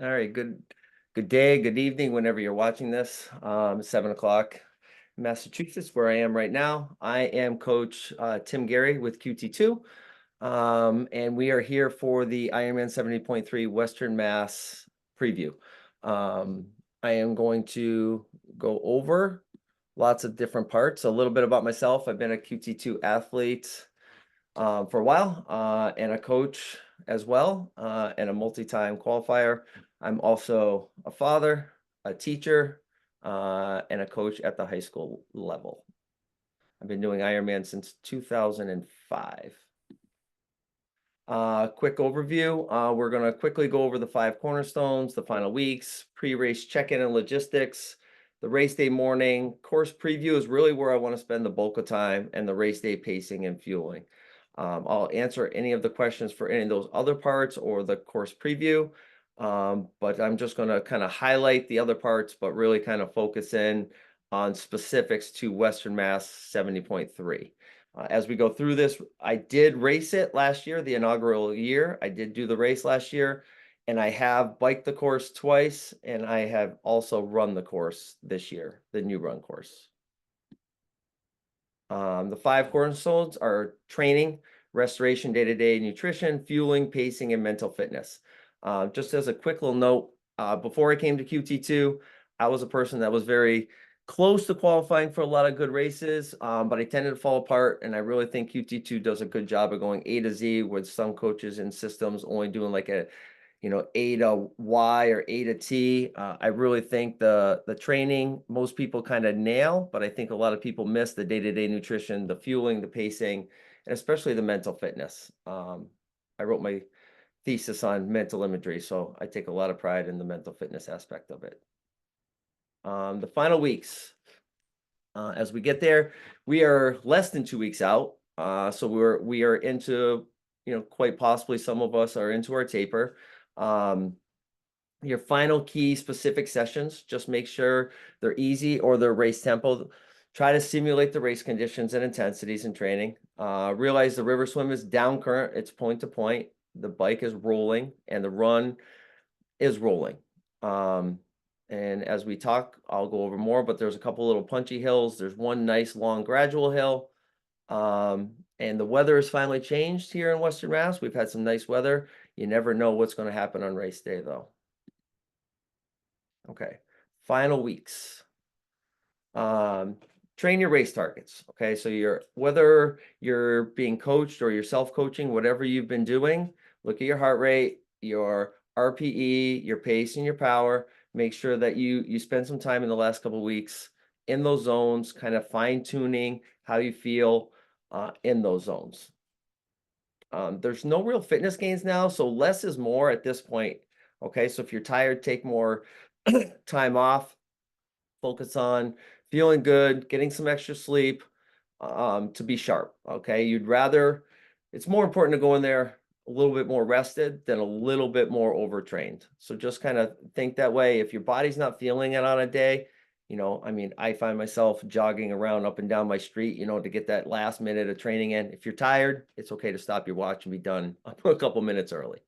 All right, good day, good evening, whenever you're watching this. 7 o'clock Massachusetts, where I am right now. I am Coach Tim Gerry with QT2, and we are here for the Ironman 70.3 Western Mass preview. I am going to go over lots of different parts, a little bit about myself. I've been a QT2 athlete for a while, and a coach as well, and a multi-time qualifier. I'm also a father, a teacher, and a coach at the high school level. I've been doing Ironman since 2005. Quick overview. We're going to quickly go over the 5 cornerstones, the final weeks, pre-race check-in and logistics, the race day morning. Course preview is really where I want to spend the bulk of time, and the race day pacing and fueling. I'll answer any of the questions for any of those other parts or the course preview, but I'm just going to kind of highlight the other parts, but really kind of focus in on specifics to Western Mass 70.3. As we go through this, I did race it last year, the inaugural year. I did do the race last year, and I have biked the course twice, and I have also run the course this year, the new run course. The 5 cornerstones are training, restoration, day-to-day nutrition, fueling, pacing, and mental fitness. Just as a quick little note, before I came to QT2, I was a person that was very close to qualifying for a lot of good races, but I tended to fall apart, and I really think QT2 does a good job of going A to Z, with some coaches and systems only doing like a A to Y or A to T. I really think the training most people kind of nail, but I think a lot of people miss the day-to-day nutrition, the fueling, the pacing, and especially the mental fitness. I wrote my thesis on mental imagery, so I take a lot of pride in the mental fitness aspect of it. The final weeks, as we get there, we are less than 2 weeks out. So we are into, quite possibly some of us are into our taper. Your final key specific sessions, just make sure they're easy or they're race tempo. Try to simulate the race conditions and intensities in training. Realize the river swim is down current, it's point to point. The bike is rolling and the run is rolling. And as we talk, I'll go over more, but there's a couple little punchy hills. There's one nice long gradual hill. And the weather has finally changed here in Western Mass. We've had some nice weather. You never know what's going to happen on race day, though. Okay, final weeks. Train your race targets. Okay, so whether you're being coached or you're self-coaching, whatever you've been doing, look at your heart rate, your RPE, your pace, and your power. Make sure that you spend some time in the last couple of weeks in those zones, kind of fine-tuning how you feel in those zones. There's no real fitness gains now, so less is more at this point. Okay, so if you're tired, take more time off. Focus on feeling good, getting some extra sleep, to be sharp. Okay, it's more important to go in there a little bit more rested than a little bit more overtrained. So just kind of think that way. If your body's not feeling it on a day, I find myself jogging around up and down my street, to get that last minute of training in. If you're tired, it's okay to stop your watch and be done a couple minutes early.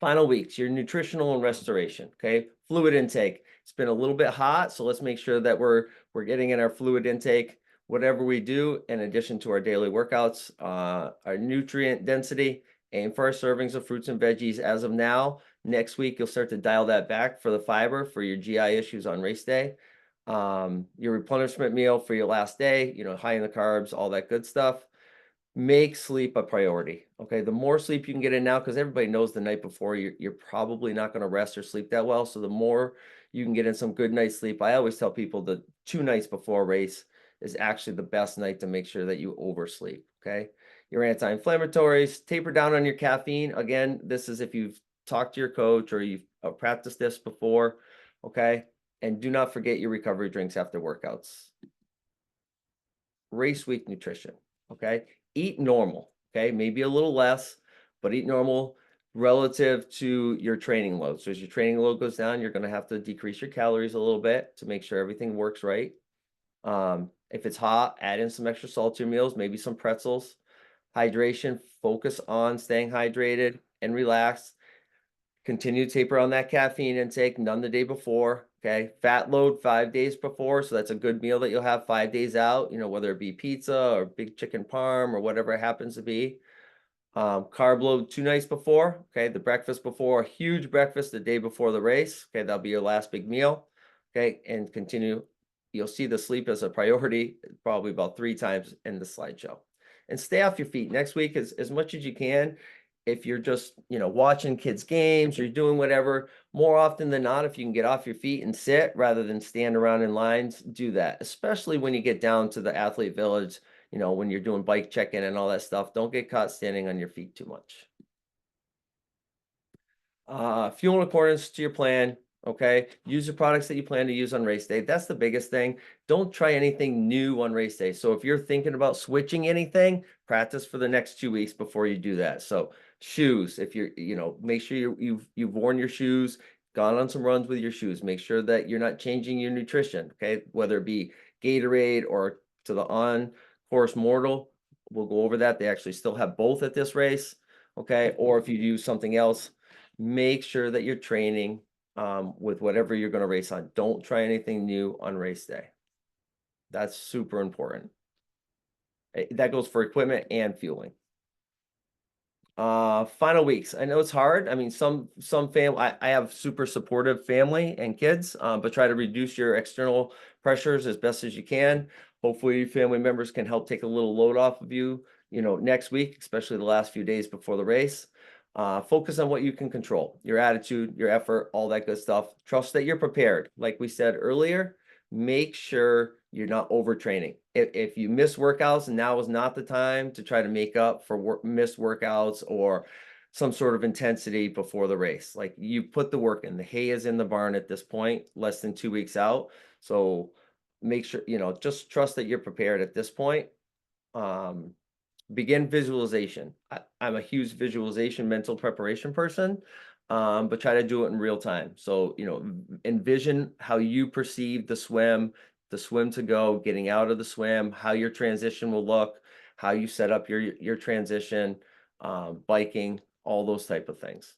Final weeks, your nutritional and restoration. Okay, fluid intake. It's been a little bit hot, so let's make sure that we're getting in our fluid intake, whatever we do, in addition to our daily workouts. Our nutrient density, aim for our servings of fruits and veggies as of now. Next week, you'll start to dial that back for the fiber for your GI issues on race day. Your replenishment meal for your last day, high in the carbs, all that good stuff. Make sleep a priority. Okay, the more sleep you can get in now, because everybody knows the night before you're probably not going to rest or sleep that well. So the more you can get in some good night's sleep, I always tell people the 2 nights before a race is actually the best night to make sure that you oversleep. Okay, your anti-inflammatories, taper down on your caffeine. Again, this is if you've talked to your coach or you've practiced this before. Okay, and do not forget your recovery drinks after workouts. Race week nutrition. Okay, eat normal. Okay, maybe a little less, but eat normal relative to your training load. So as your training load goes down, you're going to have to decrease your calories a little bit to make sure everything works right. If it's hot, add in some extra salt to your meals, maybe some pretzels. Hydration, focus on staying hydrated and relaxed. Continue to taper on that caffeine intake, none the day before. Okay. Fat load 5 days before. So that's a good meal that you'll have 5 days out, whether it be pizza or big chicken parm or whatever it happens to be. Carb load 2 nights before. Okay. The breakfast before, huge breakfast the day before the race. Okay. That'll be your last big meal. Okay. And continue. You'll see the sleep as a priority, probably about 3 times in the slideshow. And stay off your feet next week as much as you can. If you're just, watching kids' games, you're doing whatever, more often than not, if you can get off your feet and sit rather than stand around in lines, do that, especially when you get down to the athlete village, when you're doing bike check-in and all that stuff. Don't get caught standing on your feet too much. Fuel in accordance to your plan. Okay. Use the products that you plan to use on race day. That's the biggest thing. Don't try anything new on race day. So if you're thinking about switching anything, practice for the next 2 weeks before you do that. So shoes, if you're, make sure you've worn your shoes, gone on some runs with your shoes. Make sure that you're not changing your nutrition. Okay. Whether it be Gatorade or to the on course mortal, we'll go over that. They actually still have both at this race. Okay. Or if you use something else, make sure that you're training with whatever you're going to race on. Don't try anything new on race day. That's super important. That goes for equipment and fueling. Final weeks. I know it's hard. I mean, some family, I have super supportive family and kids, but try to reduce your external pressures as best as you can. Hopefully family members can help take a little load off of you, next week, especially the last few days before the race. Focus on what you can control, your attitude, your effort, all that good stuff. Trust that you're prepared. Like we said earlier, make sure you're not overtraining. If you miss workouts, now is not the time to try to make up for missed workouts or some sort of intensity before the race. Like, you put the work in. The hay is in the barn at this point, less than 2 weeks out. So make sure, just trust that you're prepared at this point. Begin visualization. I'm a huge visualization mental preparation person, but try to do it in real time. So, envision how you perceive the swim to go, getting out of the swim, how your transition will look, how you set up your transition, biking, all those type of things.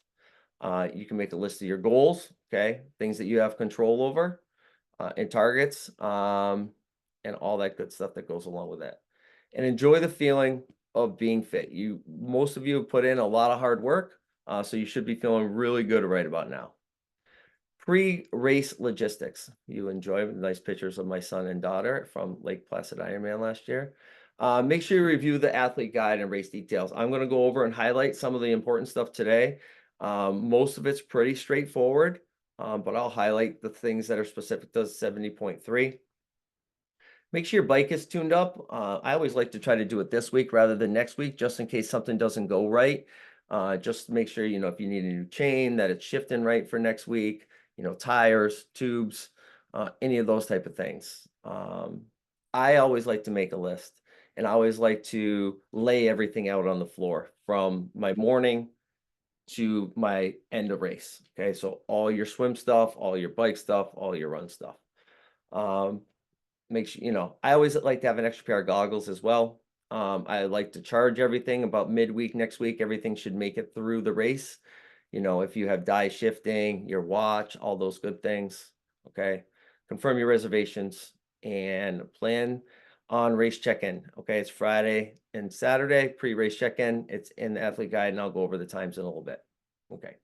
You can make a list of your goals, okay, things that you have control over, and targets, and all that good stuff that goes along with that. And enjoy the feeling of being fit. Most of you have put in a lot of hard work, so you should be feeling really good right about now. Pre-race logistics. You enjoy nice pictures of my son and daughter from Lake Placid Ironman last year. Make sure you review the athlete guide and race details. I'm going to go over and highlight some of the important stuff today. Most of it's pretty straightforward, but I'll highlight the things that are specific to 70.3. Make sure your bike is tuned up. I always like to try to do it this week rather than next week, just in case something doesn't go right. Just make sure, if you need a new chain, that it's shifting right for next week, tires, tubes, any of those type of things. I always like to make a list, and I always like to lay everything out on the floor from my morning to my end of race. Okay, so all your swim stuff, all your bike stuff, all your run stuff. Make sure, I always like to have an extra pair of goggles as well. I like to charge everything about midweek next week. Everything should make it through the race. If you have die shifting, your watch, all those good things. Okay. Confirm your reservations and plan on race check-in. Okay. It's Friday and Saturday, pre-race check-in. It's in the athlete guide, and I'll go over the times in a little bit. Okay.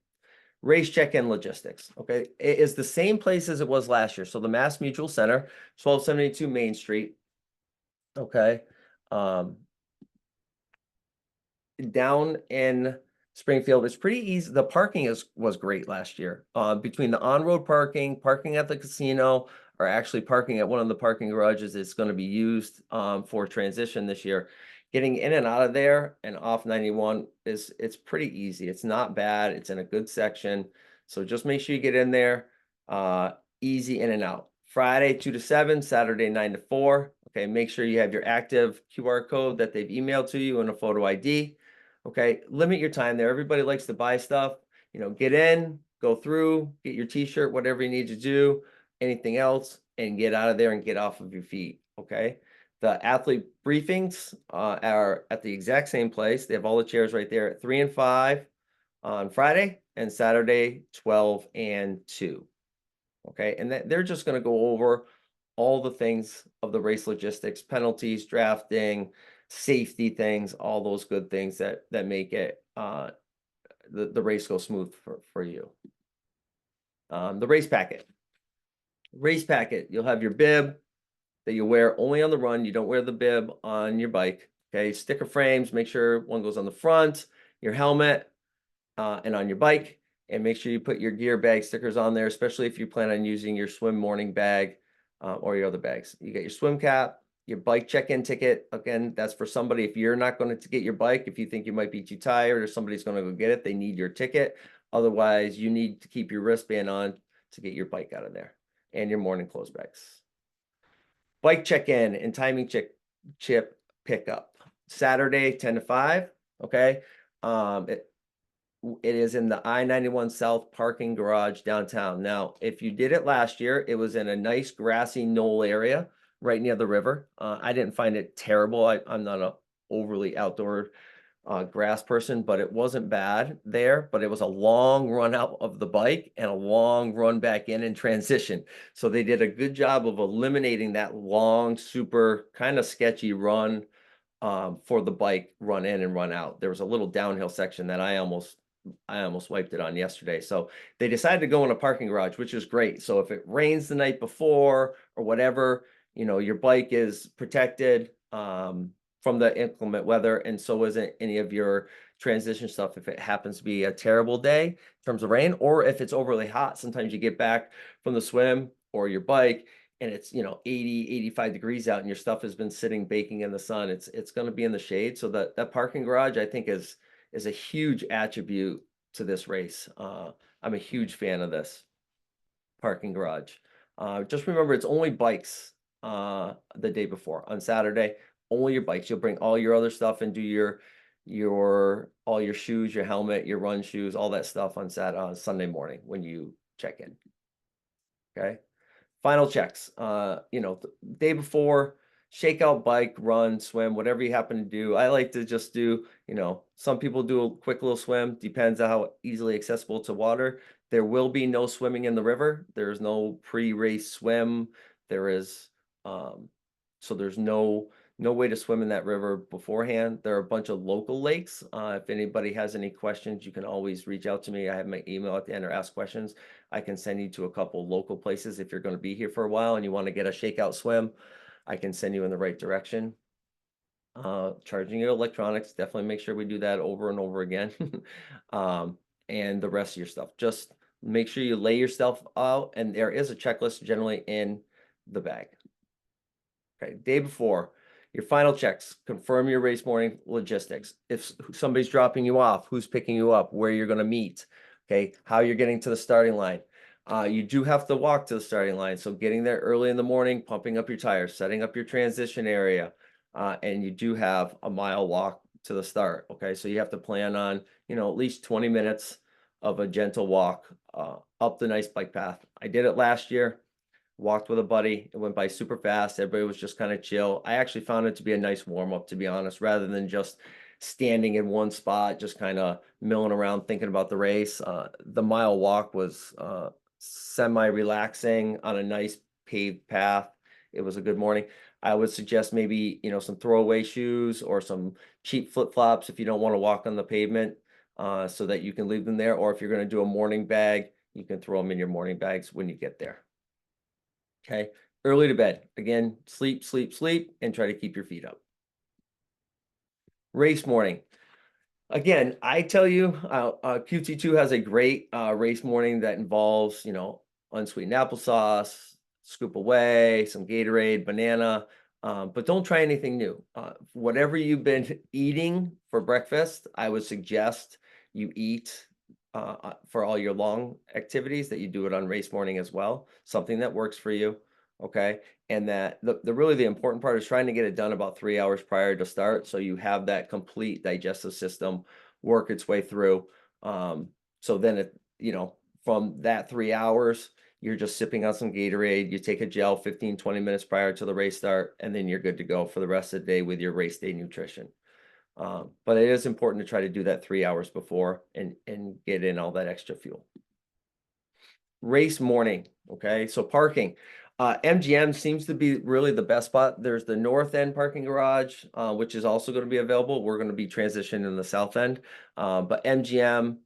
Race check-in logistics. Okay. It is the same place as it was last year. So the Mass Mutual Center, 1272 Main Street. Okay. Down in Springfield, it's pretty easy. The parking was great last year. Between the on-road parking at the casino, or actually parking at one of the parking garages, it's going to be used for transition this year. Getting in and out of there and off 91 it's pretty easy. It's not bad. It's in a good section. So just make sure you get in there. Easy in and out. Friday 2 to 7, Saturday 9 to 4. Okay, make sure you have your active QR code that they've emailed to you and a photo ID. Okay, limit your time there. Everybody likes to buy stuff. Get in, go through, get your t-shirt, whatever you need to do, anything else, and get out of there and get off of your feet. Okay. The athlete briefings are at the exact same place. They have all the chairs right there at 3 and 5. on Friday, and Saturday 12 and 2. Okay, and they're just going to go over all the things of the race logistics, penalties, drafting, safety things, all those good things that make it the race go smooth for you. The race packet. Race packet, you'll have your bib that you wear only on the run. You don't wear the bib on your bike. Okay, sticker frames, make sure one goes on the front, your helmet, and on your bike. And make sure you put your gear bag stickers on there, especially if you plan on using your swim morning bag or your other bags. You got your swim cap, your bike check-in ticket. Again, that's for somebody. If you're not going to get your bike, if you think you might be too tired or somebody's going to go get it, they need your ticket. Otherwise, you need to keep your wristband on to get your bike out of there, and your morning clothes bags. Bike check-in and timing chip pickup. Saturday, 10 to 5. Okay. It is in the I-91 South parking garage downtown. Now, if you did it last year, it was in a nice grassy knoll area right near the river. I didn't find it terrible. I'm not a overly outdoor grass person, but it wasn't bad there. But it was a long run out of the bike and a long run back in and transition. So they did a good job of eliminating that long, super kind of sketchy run for the bike run in and run out. There was a little downhill section that I almost wiped it on yesterday. So they decided to go in a parking garage, which is great. So if it rains the night before or whatever, your bike is protected from the inclement weather, and so isn't any of your transition stuff if it happens to be a terrible day in terms of rain, or if it's overly hot. Sometimes you get back from the swim or your bike and it's 80, 85 degrees out and your stuff has been sitting baking in the sun. It's going to be in the shade. So that parking garage, I think, is a huge attribute to this race. I'm a huge fan of this parking garage. Just remember, it's only bikes the day before. On Saturday, only your bikes. You'll bring all your other stuff and do all your shoes, your helmet, your run shoes, all that stuff on Sunday morning when you check in. Okay. Final checks. The day before, shake out, bike, run, swim, whatever you happen to do. I like to just do, some people do a quick little swim, depends on how easily accessible to water. There will be no swimming in the river. There's no pre-race swim. So there's no way to swim in that river beforehand. There are a bunch of local lakes. If anybody has any questions, you can always reach out to me. I have my email at the end, or ask questions. I can send you to a couple local places. If you're going to be here for a while and you want to get a shakeout swim, I can send you in the right direction. Charging your electronics, definitely make sure we do that over and over again. And the rest of your stuff. Just make sure you lay your stuff out, and there is a checklist generally in the bag. Okay, day before, your final checks, confirm your race morning logistics. If somebody's dropping you off, who's picking you up, where you're going to meet, okay, how you're getting to the starting line. You do have to walk to the starting line, so getting there early in the morning, pumping up your tires, setting up your transition area, and you do have a mile walk to the start, okay? So you have to plan on, at least 20 minutes of a gentle walk up the nice bike path. I did it last year. Walked with a buddy. It went by super fast. Everybody was just kind of chill. I actually found it to be a nice warm up, to be honest, rather than just standing in one spot, just kind of milling around thinking about the race. The mile walk was semi-relaxing on a nice paved path. It was a good morning. I would suggest maybe, some throwaway shoes or some cheap flip-flops if you don't want to walk on the pavement, so that you can leave them there. Or if you're going to do a morning bag, you can throw them in your morning bags when you get there. Okay, early to bed. Again, sleep, sleep, sleep, and try to keep your feet up. Race morning. Again, I tell you, QT2 has a great race morning that involves, unsweetened applesauce, scoop away, some Gatorade, banana, but don't try anything new. Whatever you've been eating for breakfast, I would suggest you eat for all your long activities, that you do it on race morning as well. Something that works for you, okay? And that the important part is trying to get it done about 3 hours prior to start, so you have that complete digestive system work its way through. So then from that 3 hours, you're just sipping on some Gatorade, you take a gel 15-20 minutes prior to the race start, and then you're good to go for the rest of the day with your race day nutrition. But it is important to try to do that 3 hours before and get in all that extra fuel. Race morning, okay? So parking. MGM seems to be really the best spot. There's the north end parking garage, which is also going to be available. We're going to be transitioning in the south end. But MGM,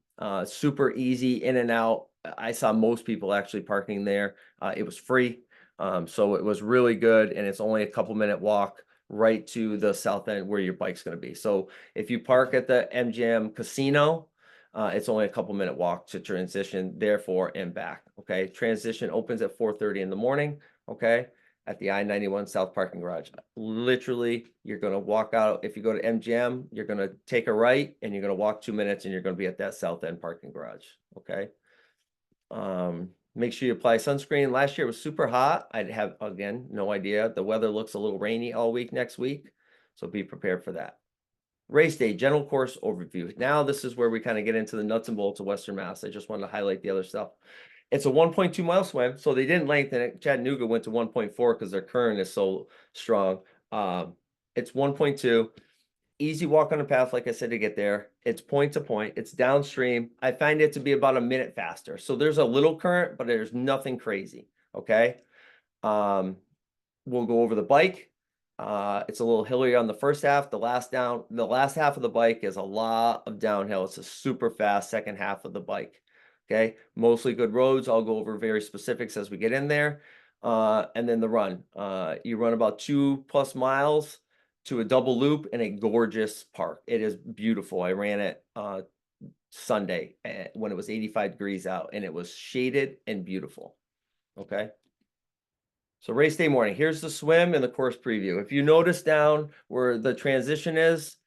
super easy in and out. I saw most people actually parking there. It was free. So it was really good. And it's only a couple-minute walk right to the south end where your bike's going to be. So if you park at the MGM casino, it's only a couple-minute walk to transition, therefore, and back. Okay, transition opens at 4:30 in the morning. Okay, at the I-91 South Parking Garage. Literally, you're gonna walk out. If you go to MGM, you're gonna take a right, and you're gonna walk 2 minutes, and you're gonna be at that south end parking garage. Okay. Make sure you apply sunscreen. Last year it was super hot. I'd have, again, no idea. The weather looks a little rainy all week next week, so be prepared for that. Race day, general course overview. Now this is where we kind of get into the nuts and bolts of Western Mass. I just wanted to highlight the other stuff. It's a 1.2 mile swim, so they didn't lengthen it. Chattanooga went to 1.4 because their current is so strong. It's 1.2. Easy walk on the path, like I said, to get there. It's point to point. It's downstream. I find it to be about a minute faster. So there's a little current, but there's nothing crazy. Okay. We'll go over the bike. It's a little hillier on the first half. The last half of the bike is a lot of downhill. It's a super fast second half of the bike. Okay, mostly good roads. I'll go over very specifics as we get in there. And then the run. You run about 2+ miles to a double loop in a gorgeous park. It is beautiful. I ran it Sunday when it was 85 degrees out, and it was shaded and beautiful. Okay. So race day morning, here's the swim and the course preview. If you notice down where the transition is,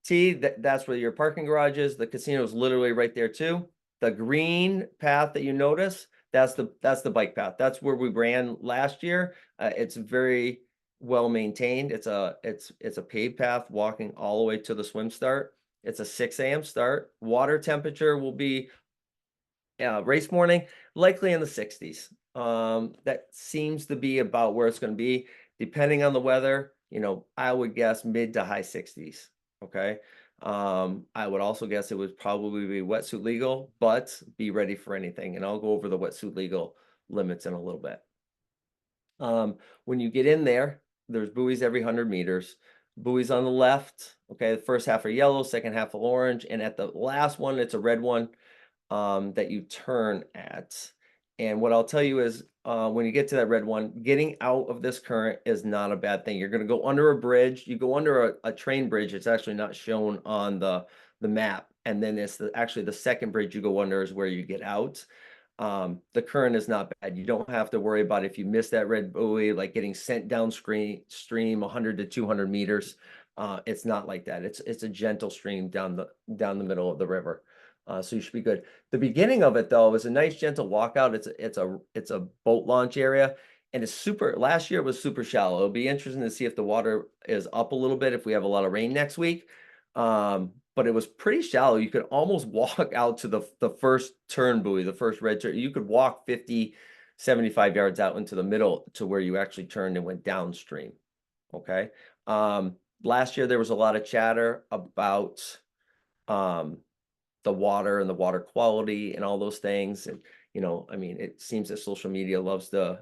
that's where your parking garage is. The casino is literally right there too. The green path that you notice, that's the bike path. That's where we ran last year. It's very well maintained. It's a paved path walking all the way to the swim start. It's a 6 a.m. start. Water temperature will be race morning, likely in the 60s. That seems to be about where it's going to be, depending on the weather. I would guess mid to high 60s. Okay. I would also guess it would probably be wetsuit legal, but be ready for anything. And I'll go over the wetsuit legal limits in a little bit. When you get in there, there's buoys every 100 meters. Buoys on the left. Okay. The first half are yellow, second half are orange. And at the last one, it's a red one that you turn at. And what I'll tell you is when you get to that red one, getting out of this current is not a bad thing. You're going to go under a bridge. You go under a train bridge. It's actually not shown on the map. And then it's actually the second bridge you go under is where you get out. The current is not bad. You don't have to worry about if you miss that red buoy, like getting sent downstream 100 to 200 meters. It's not like that. It's a gentle stream down the middle of the river. So you should be good. The beginning of it though is a nice gentle walkout. It's a boat launch area, and it's super. Last year it was super shallow. It'll be interesting to see if the water is up a little bit if we have a lot of rain next week. But it was pretty shallow. You could almost walk out to the first turn buoy, the first red turn. You could walk 50, 75 yards out into the middle to where you actually turned and went downstream. Okay. Last year there was a lot of chatter about the water and the water quality and all those things. And, I mean, it seems that social media loves to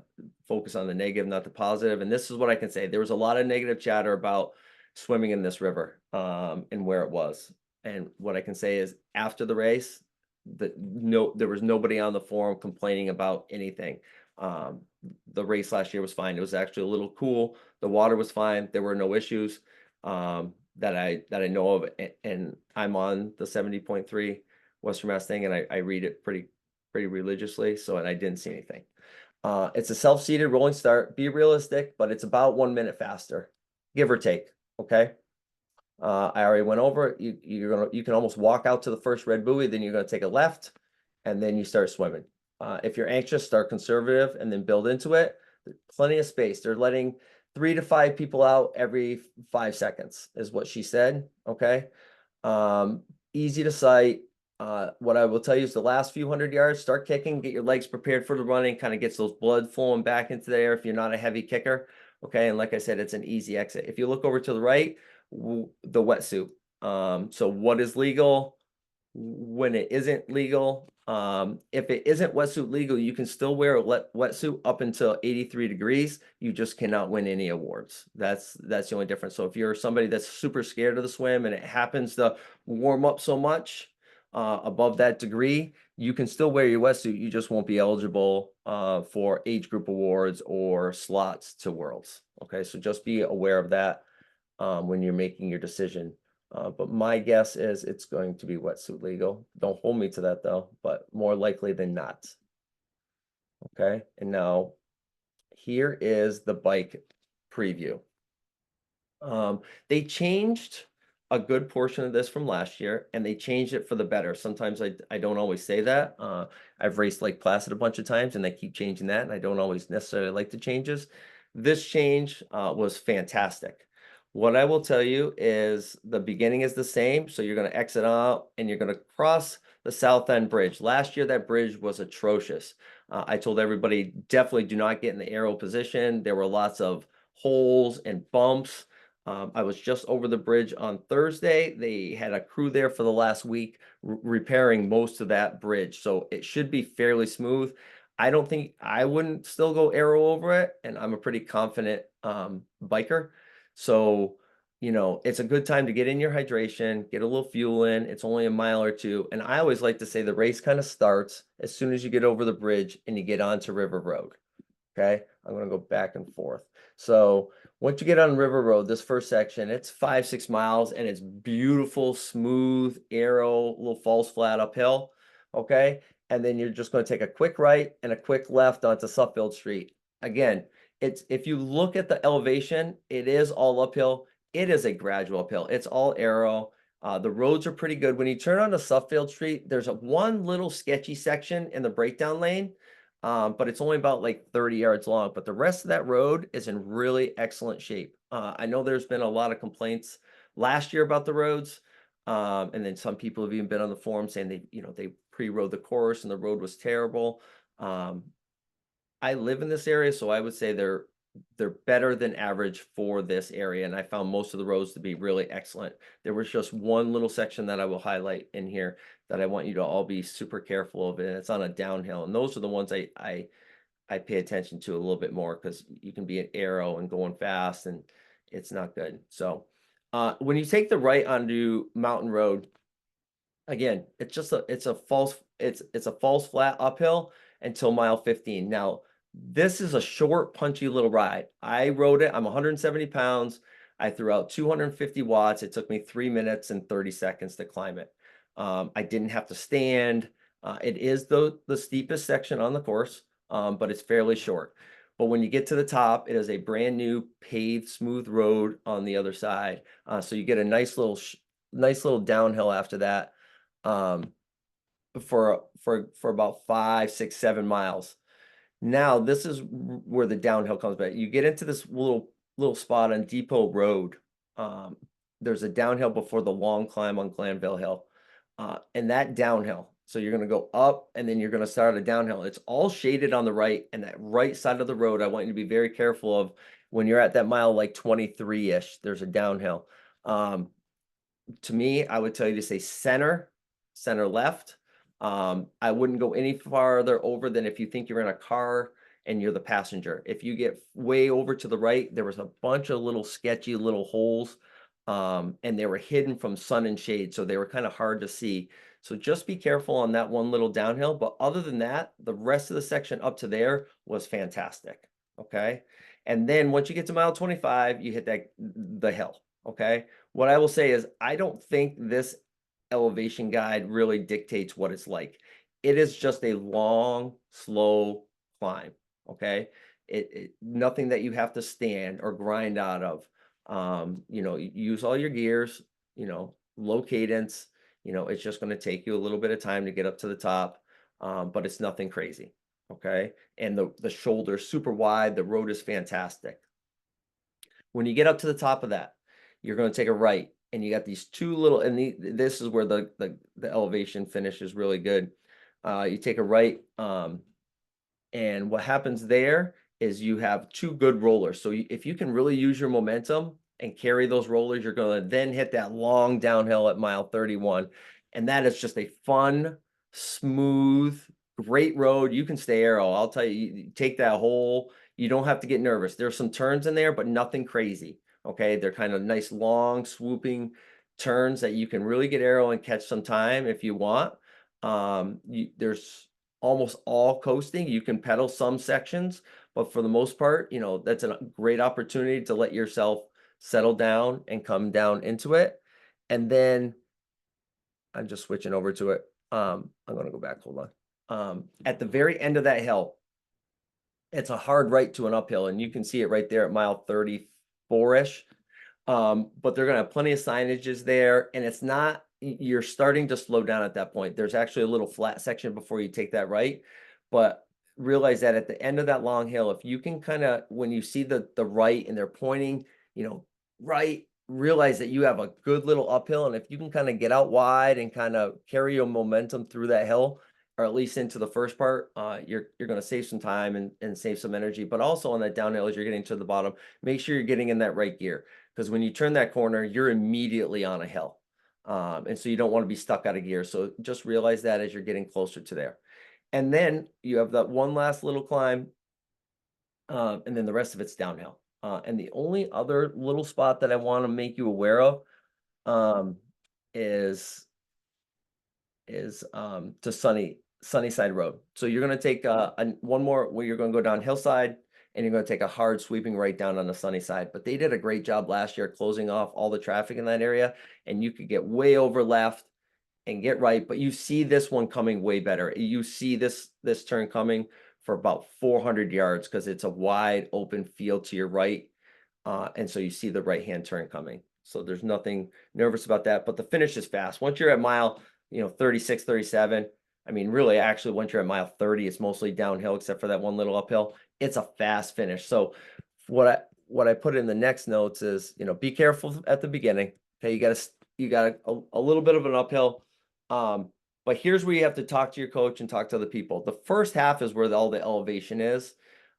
focus on the negative, not the positive. And this is what I can say. There was a lot of negative chatter about swimming in this river and where it was. And what I can say is after the race, there was nobody on the forum complaining about anything. The race last year was fine. It was actually a little cool. The water was fine. There were no issues. That I know of, and I'm on the 70.3 Western Mass thing, and I read it pretty religiously. And I didn't see anything. It's a self-seated rolling start. Be realistic, but it's about 1 minute faster, give or take. Okay. I already went over it. You can almost walk out to the first red buoy, then you're gonna take a left, and then you start swimming. If you're anxious, start conservative and then build into it. There's plenty of space. They're letting 3 to 5 people out every 5 seconds is what she said. Okay. Easy to sight. What I will tell you is the last few 100 yards, start kicking, get your legs prepared for the running, kind of gets those blood flowing back into the air if you're not a heavy kicker. Okay. And like I said, it's an easy exit. If you look over to the right, the wetsuit. So what is legal? When it isn't legal, if it isn't wetsuit legal, you can still wear a wetsuit up until 83 degrees. You just cannot win any awards. That's the only difference. So if you're somebody that's super scared of the swim and it happens to warm up so much above that degree, you can still wear your wetsuit. You just won't be eligible for age group awards or slots to worlds. Okay, so just be aware of that when you're making your decision. But my guess is it's going to be wetsuit legal. Don't hold me to that though, but more likely than not. Okay, and now here is the bike preview. They changed a good portion of this from last year, and they changed it for the better. Sometimes I don't always say that. I've raced Lake Placid a bunch of times, and they keep changing that, and I don't always necessarily like the changes. This change was fantastic. What I will tell you is the beginning is the same, so you're going to exit out, and you're going to cross the South End Bridge. Last year, that bridge was atrocious. I told everybody, definitely do not get in the aero position. There were lots of holes and bumps. I was just over the bridge on Thursday. They had a crew there for the last week repairing most of that bridge. So it should be fairly smooth. I wouldn't still go aero over it. And I'm a pretty confident biker. So, it's a good time to get in your hydration, get a little fuel in. It's only a mile or two. And I always like to say the race kind of starts as soon as you get over the bridge and you get onto River Road. Okay, I'm gonna go back and forth. So once you get on River Road, this first section, it's 5-6 miles and it's beautiful, smooth, arrow, little falls flat uphill. Okay, and then you're just going to take a quick right and a quick left onto Suffield Street. Again, it's if you look at the elevation, it is all uphill. It is a gradual uphill. It's all arrow. The roads are pretty good. When you turn onto Suffield Street, there's one little sketchy section in the breakdown lane. But it's only about like 30 yards long. But the rest of that road is in really excellent shape. I know there's been a lot of complaints last year about the roads. And then some people have even been on the forum saying they pre-rode the course and the road was terrible. I live in this area, so I would say they're better than average for this area. And I found most of the roads to be really excellent. There was just one little section that I will highlight in here that I want you to all be super careful of, and it's on a downhill. And those are the ones I pay attention to a little bit more because you can be an arrow and going fast, and it's not good. So when you take the right onto Mountain Road, again, it's a false flat uphill until mile 15. Now, this is a short, punchy little ride. I rode it. I'm 170 pounds. I threw out 250 watts. It took me 3 minutes and 30 seconds to climb it. I didn't have to stand. It is the steepest section on the course, but it's fairly short. But when you get to the top, it is a brand new paved, smooth road on the other side. So you get a nice little downhill after that for about 5, 6, 7 miles. Now this is where the downhill comes back. You get into this little spot on Depot Road. There's a downhill before the long climb on Glanville Hill, and that downhill. So you're going to go up and then you're going to start a downhill. It's all shaded on the right, and that right side of the road, I want you to be very careful of when you're at that mile like 23-ish. There's a downhill. To me, I would tell you to say center left. I wouldn't go any farther over than if you think you're in a car and you're the passenger. If you get way over to the right, there was a bunch of little sketchy little holes, and they were hidden from sun and shade, so they were kind of hard to see. So just be careful on that one little downhill. But other than that, the rest of the section up to there was fantastic. Okay. And then once you get to mile 25, you hit the hill. Okay. What I will say is I don't think this elevation guide really dictates what it's like. It is just a long, slow climb. Okay. Nothing that you have to stand or grind out of. Use all your gears, low cadence. It's just going to take you a little bit of time to get up to the top, but it's nothing crazy. Okay. And the shoulder's super wide. The road is fantastic. When you get up to the top of that, you're going to take a right, and you got these two little, and this is where the elevation finish is really good. You take a right, and what happens there is you have two good rollers. So if you can really use your momentum and carry those rollers. You're going to then hit that long downhill at mile 31. And that is just a fun, smooth, great road. You can stay aero. I'll tell you, you take that whole, you don't have to get nervous. There's some turns in there, but nothing crazy. Okay. They're kind of nice, long, swooping turns that you can really get aero and catch some time if you want. There's almost all coasting. You can pedal some sections, but for the most part, you know, that's a great opportunity to let yourself settle down and come down into it. And then I'm just switching over to it. I'm going to go back. Hold on. At the very end of that hill, it's a hard right to an uphill, and you can see it right there at mile 34-ish. But they're going to have plenty of signages there, and it's not, you're starting to slow down at that point. There's actually a little flat section before you take that right, but realize that at the end of that long hill, if you can kind of, when you see the right and they're pointing, you know, right, realize that you have a good little uphill, and if you can kind of get out wide and kind of carry your momentum through that hill, or at least into the first part, you're going to save some time and save some energy. But also on that downhill, as you're getting to the bottom, make sure you're getting in that right gear, because when you turn that corner, you're immediately on a hill. And so you don't want to be stuck out of gear. So just realize that as you're getting closer to there. And then you have that one last little climb, and then the rest of it's downhill. And the only other little spot that I want to make you aware of is to Sunnyside Road. So you're going to take one more where you're going to go down hillside, and you're going to take a hard sweeping right down on the Sunnyside. But they did a great job last year closing off all the traffic in that area, and you could get way over left and get right. But you see this one coming way better. You see this turn coming for about 400 yards because it's a wide open field to your right. And so you see the right-hand turn coming. So there's nothing nervous about that. But the finish is fast. Once you're at mile, 36, 37, I mean, really, actually, once you're at mile 30, it's mostly downhill except for that one little uphill. It's a fast finish. So what I put in the next notes is, be careful at the beginning. Okay, you got a little bit of an uphill. But here's where you have to talk to your coach and talk to other people. The first half is where all the elevation is.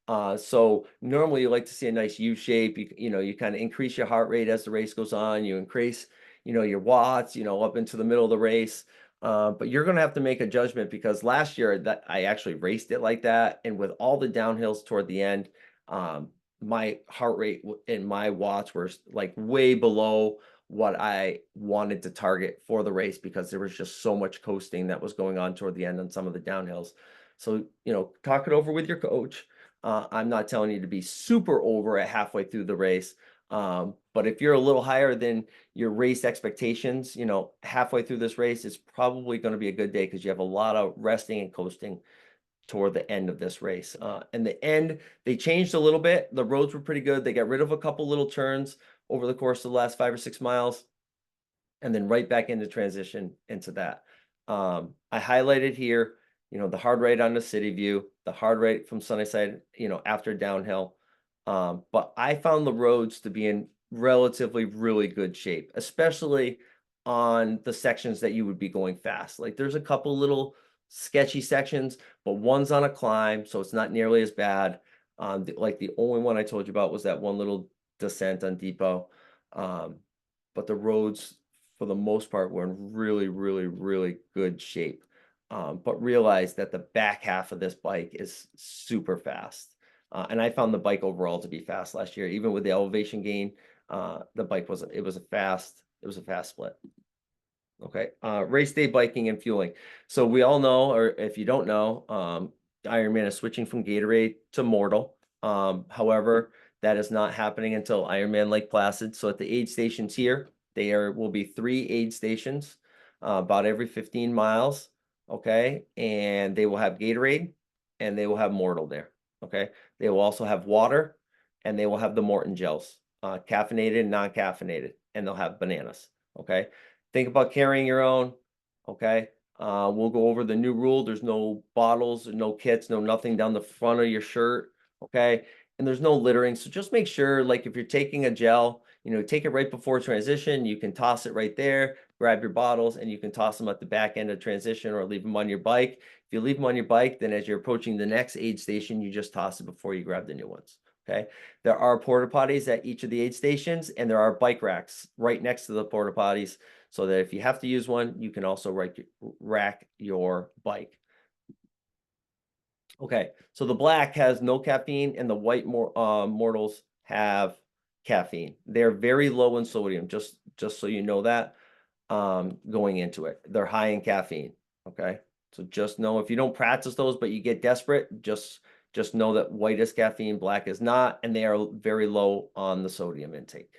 So normally you like to see a nice U shape. You kind of increase your heart rate as the race goes on. You increase, your watts, up into the middle of the race. But you're going to have to make a judgment, because last year that I actually raced it like that. And with all the downhills toward the end, my heart rate and my watts were like way below what I wanted to target for the race, because there was just so much coasting that was going on toward the end on some of the downhills. So, talk it over with your coach. I'm not telling you to be super over at halfway through the race. But if you're a little higher than your race expectations, halfway through this race, it's probably going to be a good day, because you have a lot of resting and coasting toward the end of this race. And the end, they changed a little bit. The roads were pretty good. They got rid of a couple little turns over the course of the last 5 or 6 miles, and then right back into transition into that. I highlighted here, the hard right on the city view, the hard right from Sunnyside, after downhill. But I found the roads to be in relatively really good shape, especially on the sections that you would be going fast. Like there's a couple little sketchy sections, but one's on a climb, so it's not nearly as bad. Like the only one I told you about was that one little descent on Depot. But the roads, for the most part, were in really, really, really good shape. But realize that the back half of this bike is super fast. And I found the bike overall to be fast last year, even with the elevation gain. The bike was a fast split. Okay. Race day biking and fueling. So we all know, or if you don't know, Ironman is switching from Gatorade to Mortal. However, that is not happening until Ironman Lake Placid. So at the aid stations here, will be 3 aid stations, about every 15 miles. Okay. And they will have Gatorade and they will have Mortal there. Okay. They will also have water, and they will have the Morton gels, caffeinated and non-caffeinated, and they'll have bananas. Okay. Think about carrying your own. Okay. We'll go over the new rule. There's no bottles, no kits, no nothing down the front of your shirt. Okay. And there's no littering. So just make sure, like if you're taking a gel, take it right before transition. You can toss it right there, grab your bottles, and you can toss them at the back end of transition, or leave them on your bike. If you leave them on your bike, then as you're approaching the next aid station, you just toss it before you grab the new ones. Okay. There are porta potties at each of the aid stations, and there are bike racks right next to the porta potties, so that if you have to use one, you can also rack your bike. Okay, so the black has no caffeine, and the white mortals have caffeine. They're very low in sodium, just so you know that going into it. They're high in caffeine. Okay, so just know if you don't practice those, but you get desperate, just know that white is caffeine, black is not, and they are very low on the sodium intake.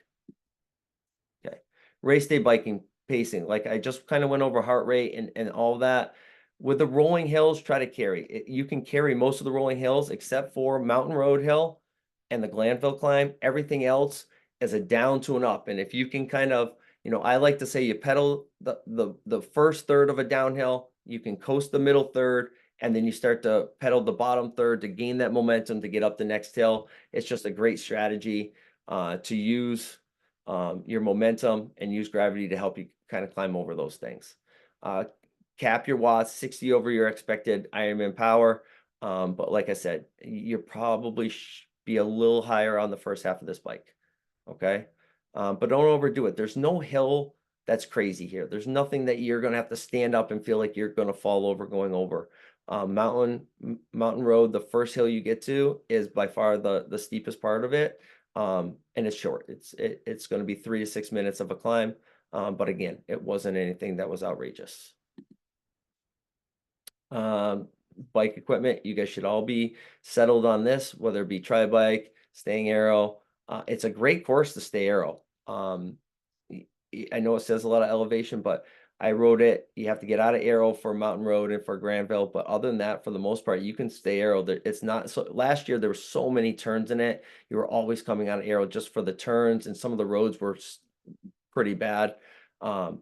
Okay, race day biking pacing, like I just kind of went over heart rate and all that. With the rolling hills, try to carry it. You can carry most of the rolling hills except for Mountain Road Hill and the Glanville climb. Everything else is a down to an up. And if you can kind of, I like to say you pedal the first third of a downhill, you can coast the middle third, and then you start to pedal the bottom third to gain that momentum to get up the next hill. It's just a great strategy to use your momentum and use gravity to help you kind of climb over those things. Cap your watts 60 over your expected Ironman power. But like I said, you probably be a little higher on the first half of this bike. Okay. But don't overdo it. There's no hill that's crazy here. There's nothing that you're going to have to stand up and feel like you're going to fall over going over. Mountain Road, the first hill you get to is by far the steepest part of it. And it's short. It's going to be 3 to 6 minutes of a climb. But again, it wasn't anything that was outrageous. Bike equipment, you guys should all be settled on this, whether it be tri-bike, staying aero. It's a great course to stay aero. I know it says a lot of elevation, but I rode it. You have to get out of aero for Mountain Road and for Granville, but other than that, for the most part, you can stay aero. It's not so. Last year there were so many turns in it. You were always coming out of aero just for the turns, and some of the roads were pretty bad.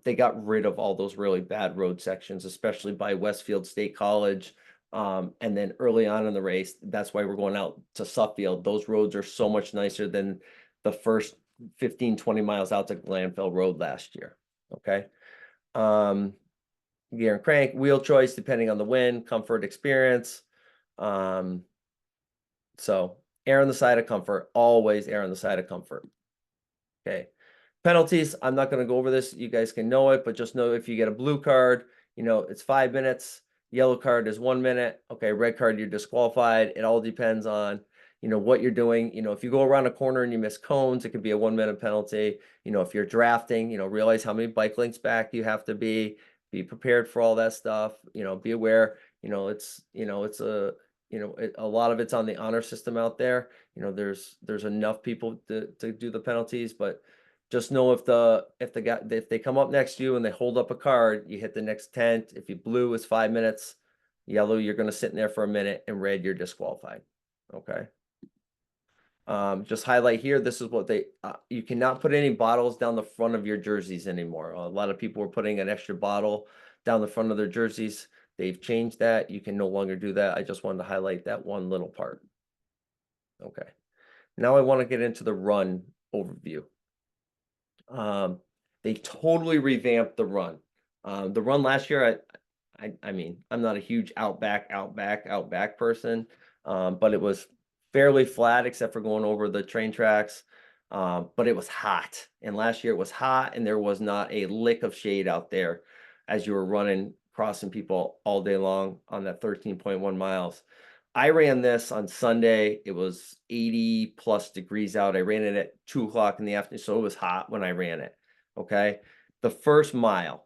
They got rid of all those really bad road sections, especially by Westfield State College. And then early on in the race, that's why we're going out to Suffield. Those roads are so much nicer than the first 15, 20 miles out to Glanville Road last year. Okay. Gear and crank, wheel choice, depending on the wind, comfort, experience. So err on the side of comfort, always err on the side of comfort. Okay. Penalties, I'm not going to go over this. You guys can know it, but just know if you get a blue card, it's 5 minutes. Yellow card is 1 minute. Okay, red card, you're disqualified. It all depends on, what you're doing. If you go around a corner and you miss cones, it could be a 1 minute penalty. If you're drafting, realize how many bike lengths back you have to be prepared for all that stuff. Be aware, it's a, a lot of it's on the honor system out there. There's enough people to do the penalties, but just know if they come up next to you and they hold up a card, you hit the next tent. If you blue, it's 5 minutes. Yellow, you're going to sit in there for a minute, and red, you're disqualified. Okay. Just highlight here. This is what you cannot put any bottles down the front of your jerseys anymore. A lot of people were putting an extra bottle down the front of their jerseys. They've changed that. You can no longer do that. I just wanted to highlight that one little part. Okay. Now I want to get into the run overview. They totally revamped the run. The run last year, I mean, I'm not a huge outback person, but it was fairly flat except for going over the train tracks. But it was hot, and last year it was hot, and there was not a lick of shade out there as you were running, crossing people all day long on that 13.1 miles. I ran this on Sunday. It was 80 plus degrees out. I ran it at 2 o'clock in the afternoon, so it was hot when I ran it. Okay. The first mile,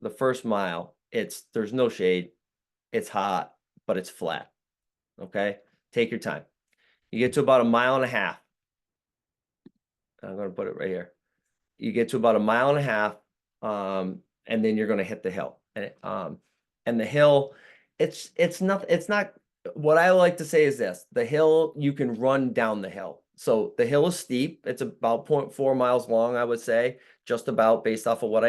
there's no shade. It's hot, but it's flat. Okay. Take your time. You get to about 1.5 miles. I'm going to put it right here. You get to about 1.5 miles, and then you're going to hit the hill. And the hill, it's not. What I like to say is this: the hill, you can run down the hill. So the hill is steep. It's about 0.4 miles long, I would say, just about based off of what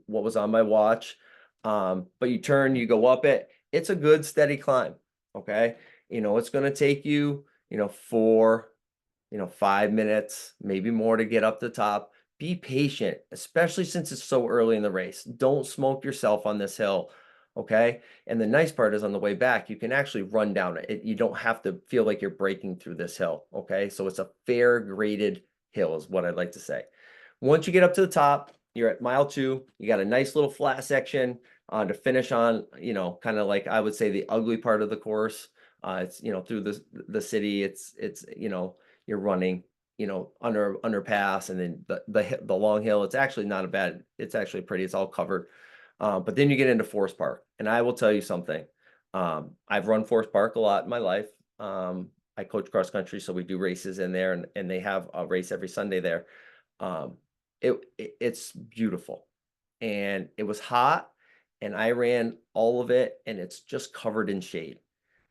was on my watch. But you turn, you go up it. It's a good steady climb. Okay, it's going to take you, 5 minutes, maybe more to get up the top. Be patient, especially since it's so early in the race. Don't smoke yourself on this hill. Okay. And the nice part is on the way back, you can actually run down it. You don't have to feel like you're breaking through this hill. Okay. So it's a fair graded hill, is what I'd like to say. Once you get up to the top, you're at mile 2. You got a nice little flat section to finish on, kind of like I would say the ugly part of the course. It's, through the city. It's, you're running, under underpass, and then the long hill. It's actually not a bad. It's actually pretty. It's all covered. But then you get into Forest Park, and I will tell you something. I've run Forest Park a lot in my life. I coach cross country, so we do races in there, and they have a race every Sunday there. Um, it's beautiful, and it was hot, and I ran all of it, and it's just covered in shade.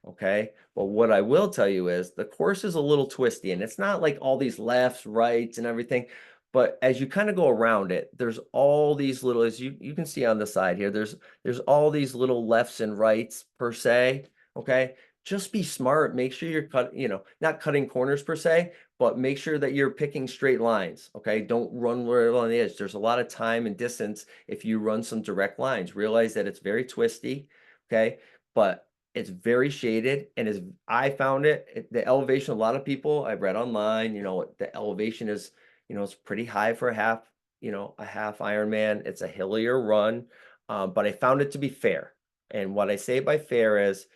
Okay. But what I will tell you is the course is a little twisty, and it's not like all these lefts, rights, and everything. But as you kind of go around it, there's all these little, as you can see on the side here, there's all these little lefts and rights per se. Okay. Just be smart. Make sure you're not cutting corners per se, but make sure that you're picking straight lines. Okay. Don't run right on the edge. There's a lot of time and distance if you run some direct lines. Realize that it's very twisty. Okay. But it's very shaded, and as I found the elevation, a lot of people I've read online, the elevation is, it's pretty high for a half Ironman. It's a hillier run, but I found it to be fair. And what I say by fair is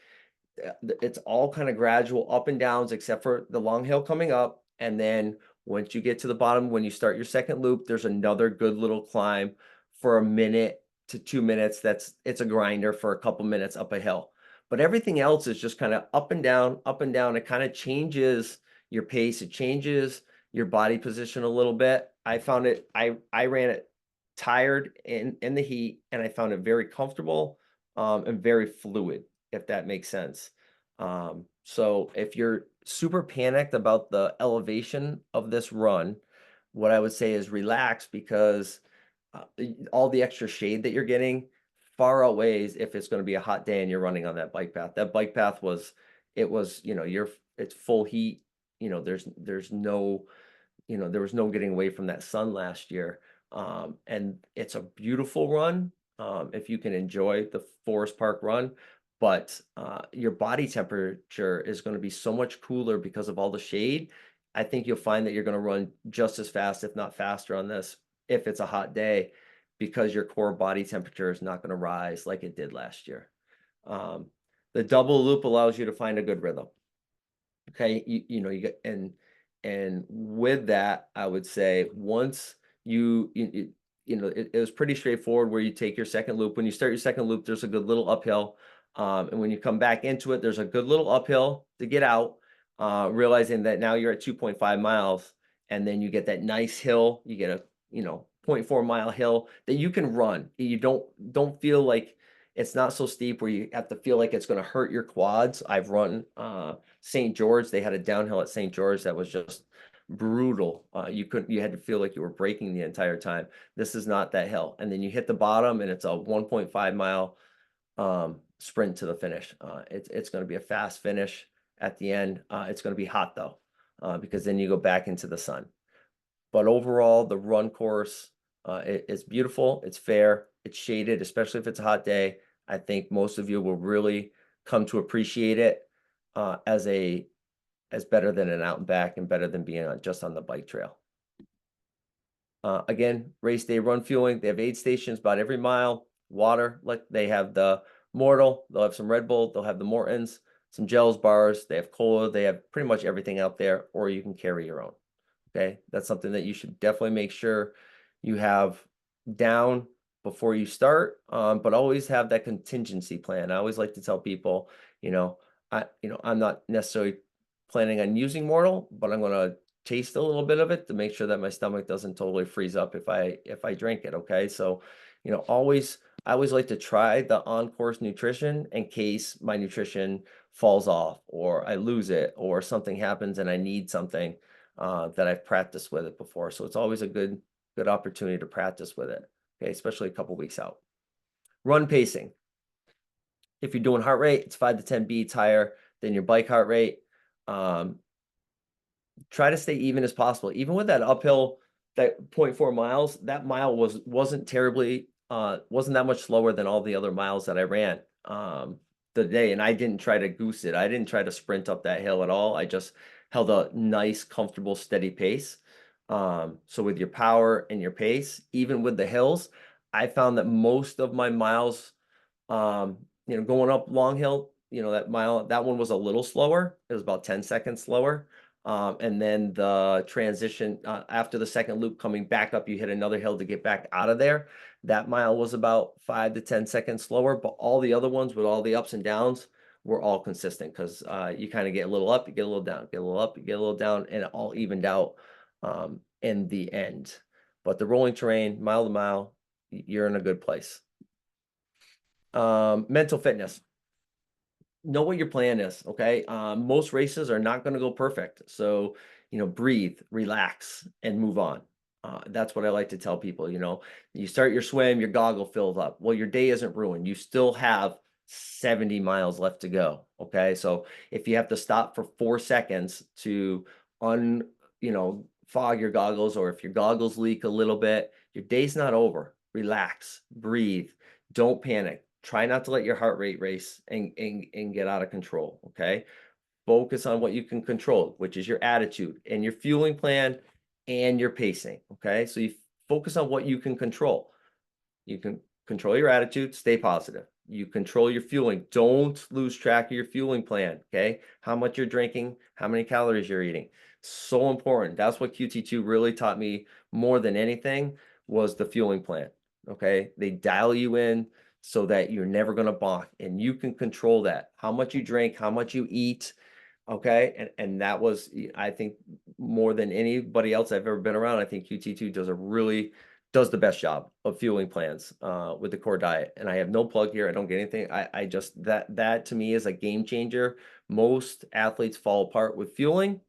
it's all kind of gradual up and downs, except for the long hill coming up. And then once you get to the bottom, when you start your second loop, there's another good little climb for a minute to 2 minutes. It's a grinder for a couple minutes up a hill. But everything else is just kind of up and down, up and down. It kind of changes your pace. It changes your body position a little bit. I found it, I ran it tired in the heat, and I found it very comfortable and very fluid, if that makes sense. So if you're super panicked about the elevation of this run, what I would say is relax, because all the extra shade that you're getting far outweighs if it's going to be a hot day and you're running on that bike path. That bike path it's full heat. There's no, there was no getting away from that sun last year. And it's a beautiful run if you can enjoy the Forest Park run. But your body temperature is going to be so much cooler because of all the shade. I think you'll find that you're going to run just as fast, if not faster, on this if it's a hot day, because your core body temperature is not going to rise like it did last year. The double loop allows you to find a good rhythm. Okay, you get, and with that, I would say once it was pretty straightforward where you take your second loop. When you start your second loop, there's a good little uphill. And when you come back into it, there's a good little uphill to get out, realizing that now you're at 2.5 miles, and then you get that nice hill. You get a 0.4 mile hill that you can run. You don't feel like it's not so steep where you have to feel like it's going to hurt your quads. I've run St. George. They had a downhill at St. George that was just brutal. You had to feel like you were braking the entire time. This is not that hill. And then you hit the bottom, and it's a 1.5 mile sprint to the finish. It's going to be a fast finish at the end. It's going to be hot though, because then you go back into the sun. But overall, the run course it's beautiful. It's fair. It's shaded, especially if it's a hot day. I think most of you will really come to appreciate it as better than an out and back, and better than being just on the bike trail. Again, race day run fueling. They have aid stations about every mile. Water, like they have the Mortal. They'll have some Red Bull. They'll have the Mortons, some gels bars. They have cola. They have pretty much everything out there, or you can carry your own. Okay, that's something that you should definitely make sure you have down before you start, but always have that contingency plan. I always like to tell people, I'm not necessarily planning on using Mortal, but I'm going to taste a little bit of it to make sure that my stomach doesn't totally freeze up if I drink it. Okay, so I always like to try the on-course nutrition in case my nutrition falls off, or I lose it, or something happens and I need something that I've practiced with it before. So it's always a good opportunity to practice with it. Okay, especially a couple weeks out. Run pacing. If you're doing heart rate, it's 5 to 10 beats higher than your bike heart rate. Try to stay even as possible. Even with that uphill, that 0.4 miles, that mile wasn't terribly wasn't that much slower than all the other miles that I ran the day. And I didn't try to goose it. I didn't try to sprint up that hill at all. I just held a nice, comfortable, steady pace. So with your power and your pace, even with the hills, I found that most of my miles, going up long hill, that one was a little slower. It was about 10 seconds slower. And then the transition after the second loop coming back up, you hit another hill to get back out of there. That mile was about 5 to 10 seconds slower, but all the other ones with all the ups and downs were all consistent because you kind of get a little up, you get a little down, get a little up, you get a little down, and it all evened out in the end. But the rolling terrain, mile to mile, you're in a good place. Mental fitness. Know what your plan is, okay? Most races are not going to go perfect. So, breathe, relax, and move on. That's what I like to tell people. You start your swim, your goggle fills up. Well, your day isn't ruined. You still have 70 miles left to go, okay? So if you have to stop for 4 seconds to fog your goggles, or if your goggles leak a little bit, your day's not over. Relax, breathe, don't panic. Try not to let your heart rate race and get out of control, okay? Focus on what you can control, which is your attitude and your fueling plan and your pacing, okay? So you focus on what you can control. You can control your attitude, stay positive. You control your fueling. Don't lose track of your fueling plan, okay? How much you're drinking, how many calories you're eating. So important. That's what QT2 really taught me more than anything, was the fueling plan, okay? They dial you in so that you're never going to bonk, and you can control that. How much you drink, how much you eat, okay? And that was, I think, more than anybody else I've ever been around, I think QT2 does the best job of fueling plans with the core diet. And I have no plug here. I don't get anything. I just, that to me is a game changer. Most athletes fall apart with fueling,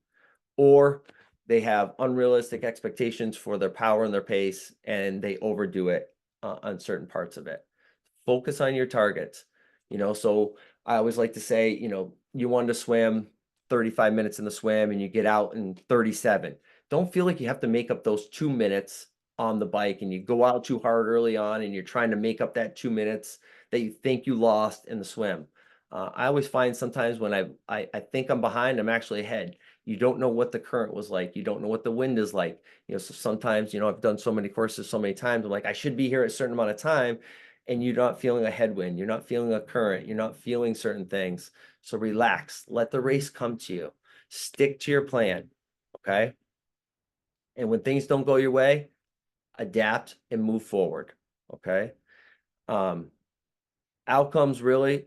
or they have unrealistic expectations for their power and their pace, and they overdo it on certain parts of it. Focus on your targets. So I always like to say, you want to swim 35 minutes in the swim and you get out in 37. Don't feel like you have to make up those 2 minutes on the bike, and you go out too hard early on and you're trying to make up that 2 minutes that you think you lost in the swim. I always find sometimes when I think I'm behind, I'm actually ahead. You don't know what the current was like. You don't know what the wind is like. So sometimes, I've done so many courses so many times. I'm like, I should be here at a certain amount of time, and you're not feeling a headwind. You're not feeling a current. You're not feeling certain things. So relax. Let the race come to you. Stick to your plan, okay? And when things don't go your way, adapt and move forward, okay? Outcomes, really,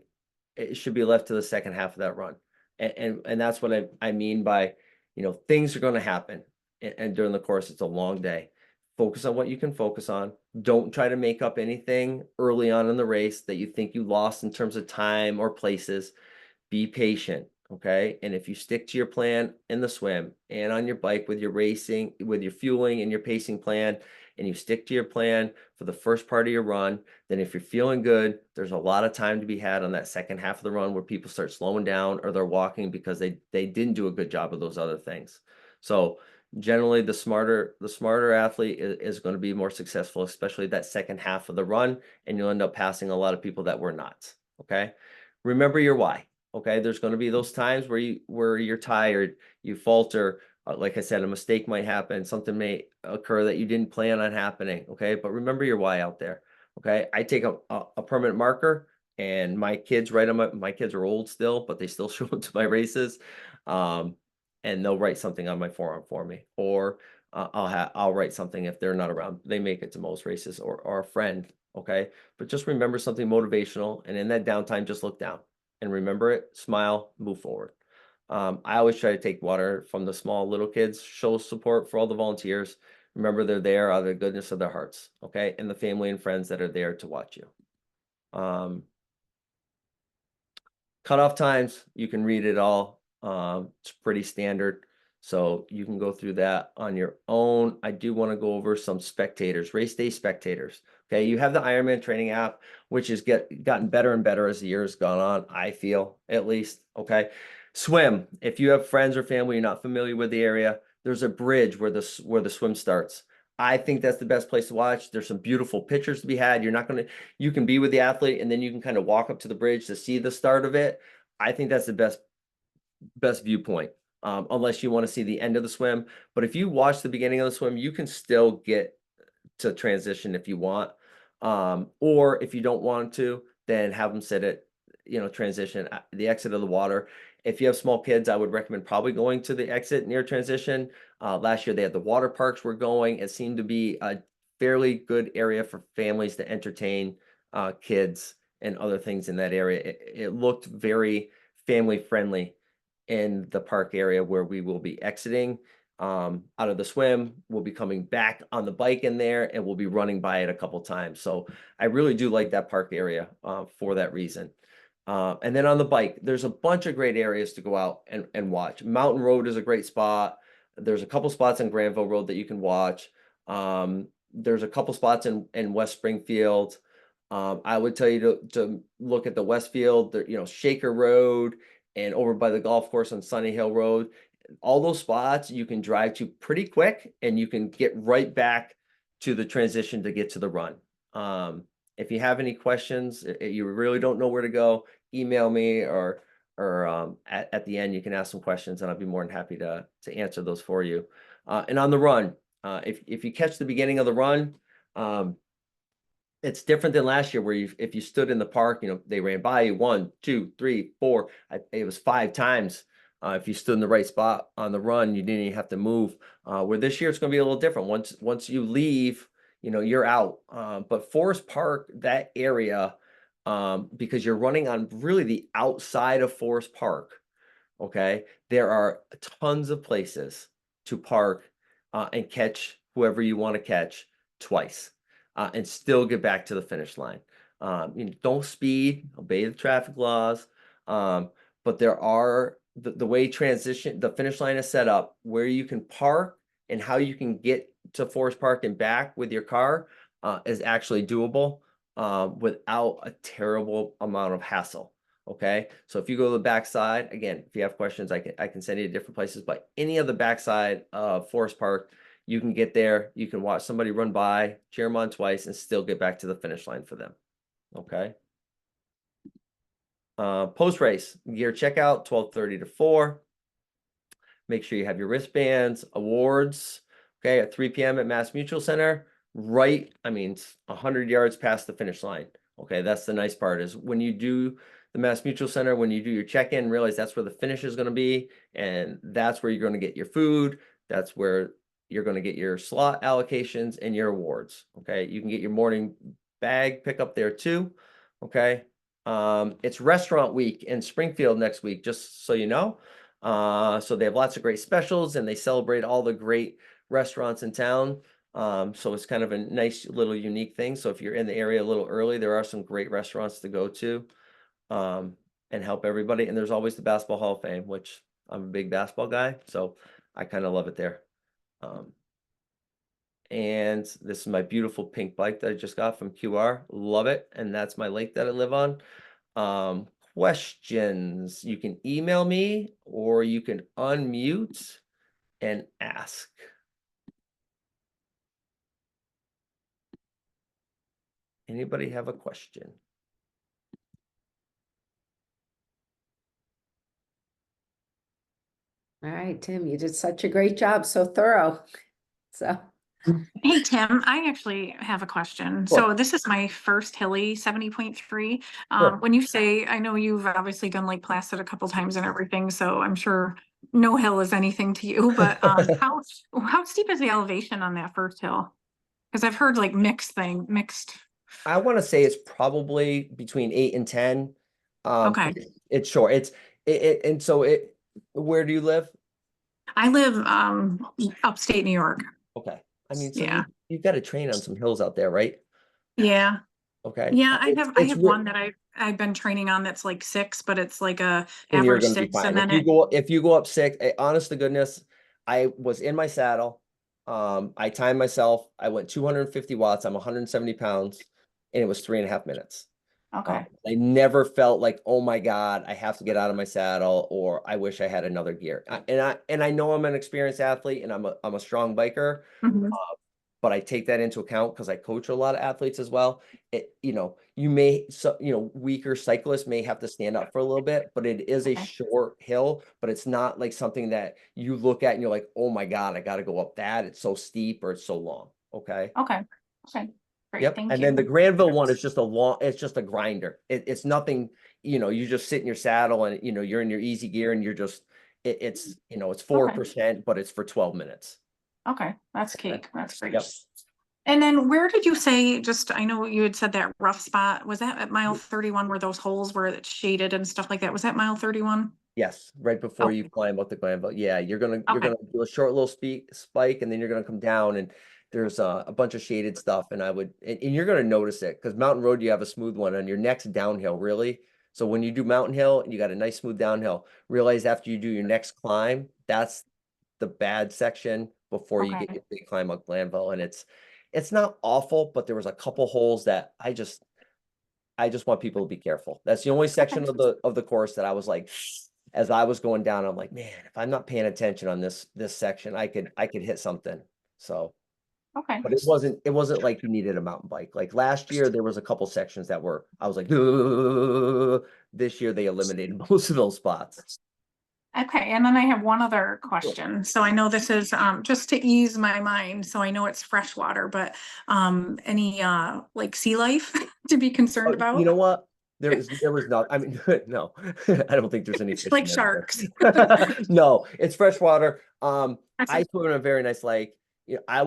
it should be left to the second half of that run. And that's what I mean by, things are going to happen. And during the course, it's a long day. Focus on what you can focus on. Don't try to make up anything early on in the race that you think you lost in terms of time or places. Be patient, okay? And if you stick to your plan in the swim and on your bike with your racing, with your fueling and your pacing plan, and you stick to your plan for the first part of your run, then if you're feeling good, there's a lot of time to be had on that second half of the run where people start slowing down or they're walking because they didn't do a good job of those other things. So generally, the smarter athlete is going to be more successful, especially that second half of the run, and you'll end up passing a lot of people that were not, okay? Remember your why. Okay, there's going to be those times where you're tired, you falter. Like I said, a mistake might happen. Something may occur that you didn't plan on happening. Okay, but remember your why out there. Okay, I take a permanent marker, and my kids write them up. My kids are old still, but they still show up to my races, and they'll write something on my forearm for me, or I'll write something if they're not around. They make it to most races, or a friend. Okay, but just remember something motivational, and in that downtime, just look down. And remember it, smile, move forward. I always try to take water from the small little kids, show support for all the volunteers. Remember, they're there out of the goodness of their hearts, okay? And the family and friends that are there to watch you. Cutoff times, you can read it all. It's pretty standard. So you can go through that on your own. I do want to go over some spectators, race day spectators. Okay, you have the Ironman training app, which has gotten better and better as the years gone on, I feel, at least. Okay, swim. If you have friends or family, you're not familiar with the area, there's a bridge where the swim starts. I think that's the best place to watch. There's some beautiful pictures to be had. You can be with the athlete and then you can kind of walk up to the bridge to see the start of it. I think that's the best viewpoint, unless you want to see the end of the swim. But if you watch the beginning of the swim, you can still get to transition if you want. Or if you don't want to, then have them sit at, transition at the exit of the water. If you have small kids, I would recommend probably going to the exit near transition. Last year they had the water parks were going. It seemed to be a fairly good area for families to entertain kids and other things in that area. It looked very family friendly in the park area where we will be exiting out of the swim. We'll be coming back on the bike in there and we'll be running by it a couple times. So I really do like that park area for that reason. And then on the bike, there's a bunch of great areas to go out and watch. Mountain Road is a great spot. There's a couple spots on Granville Road that you can watch. There's a couple spots in West Springfield. I would tell you to look at the Westfield, Shaker Road, and over by the golf course on Sunny Hill Road. All those spots you can drive to pretty quick and you can get right back to the transition to get to the run. If you have any questions, you really don't know where to go, email me or at the end you can ask some questions and I'll be more than happy to answer those for you. And on the run, if you catch the beginning of the run, it's different than last year where if you stood in the park, they ran by you 1, 2, 3, 4. It was 5 times. If you stood in the right spot on the run, you didn't even have to move. Where this year it's going to be a little different. Once you leave, you're out. But Forest Park, that area, because you're running on really the outside of Forest Park, okay, there are tons of places to park and catch whoever you want to catch twice and still get back to the finish line. Don't speed, obey the traffic laws. But there are the way the finish line is set up where you can park and how you can get to Forest Park and back with your car is actually doable without a terrible amount of hassle. Okay, so if you go to the backside, again, if you have questions, I can send you to different places, but any of the backside of Forest Park, you can get there, you can watch somebody run by, cheer them on twice, and still get back to the finish line for them. Okay. Post-race, gear checkout, 12:30 to 4. Make sure you have your wristbands, awards, okay, at 3 p.m. at Mass Mutual Center, right, 100 yards past the finish line. Okay, that's the nice part is when you do the Mass Mutual Center, when you do your check-in, realize that's where the finish is going to be, and that's where you're going to get your food. That's where you're going to get your slot allocations and your awards. Okay, you can get your morning bag pickup there too. Okay, it's restaurant week in Springfield next week, just so you know. So they have lots of great specials and they celebrate all the great restaurants in town. So it's kind of a nice little unique thing. So if you're in the area a little early, there are some great restaurants to go to and help everybody. And there's always the Basketball Hall of Fame, which I'm a big basketball guy, so I kind of love it there. And this is my beautiful pink bike that I just got from QR. Love it. And that's my lake that I live on. Questions, you can email me or you can unmute and ask. Anybody have a question? All right, Tim, you did such a great job, so thorough. So, Hey, Tim, I actually have a question. Sure. So this is my first Hilly 70.3. Sure. When you say, I know you've obviously done Lake Placid a couple times and everything, so I'm sure no hill is anything to you, but how steep is the elevation on that first hill? Because I've heard like mixed. I want to say it's probably between 8 and 10. Okay. It's short. And so where do you live? I live upstate New York. Okay. So Yeah. you've got to train on some hills out there, right? Yeah. Okay. Yeah, I have one that I've been training on that's like 6, but it's like a And you're average going to be 6, fine. and then If you go up 6, honest to goodness, I was in my saddle. I timed myself. I went 250 watts. I'm 170 pounds, and it was 3.5 minutes. okay. I never felt like, oh my God, I have to get out of my saddle, or I wish I had another gear. And I know I'm an experienced athlete, and I'm a strong biker. Mhm. but I take that into account because I coach a lot of athletes as well. Weaker cyclists may have to stand up for a little bit, but it is a Okay. short hill, but it's not like something that you look at and you're like, oh my God, I got to go up that. It's so steep or it's so long. Okay. Okay. Okay. Great. Yep. Thank And you. then the Granville one is just it's just a grinder. It's nothing, you just sit in your saddle and, you're in your easy gear and you're just, it's 4%, but it's for 12 minutes. Okay. That's cake. That's great. Yep. And then where did you say, I know you had said that rough spot, was that at mile 31 where those holes were it's shaded and stuff like that? Was that mile 31? Yes, right before Okay. you climb up the Granville. Yeah, you're gonna Okay. do a short little spike, and then you're gonna come down, and there's a bunch of shaded stuff, and you're gonna notice it because Mountain Road you have a smooth one on your next downhill, really. So when you do Mountain Hill and you got a nice smooth downhill, realize after you do your next climb, that's the bad section before you get Okay. your big climb up Granville, and it's not awful, but there was a couple holes that I just want people to be careful. That's the only section of the course that I was like, as I was going down, I'm like, man, if I'm not paying attention on this section, I could hit something. So, Okay. but it wasn't like you needed a mountain bike. Like last year, there was a couple sections that I was like, this year they eliminated most of those spots. Okay, and then I have one other question. So I know this is just to ease my mind, so I know it's freshwater, but any like sea life to be concerned about? You know what? There was not, I mean, no, I don't think there's any fish Like in there. sharks. No, it's freshwater. That's I it. swim in a very nice lake. I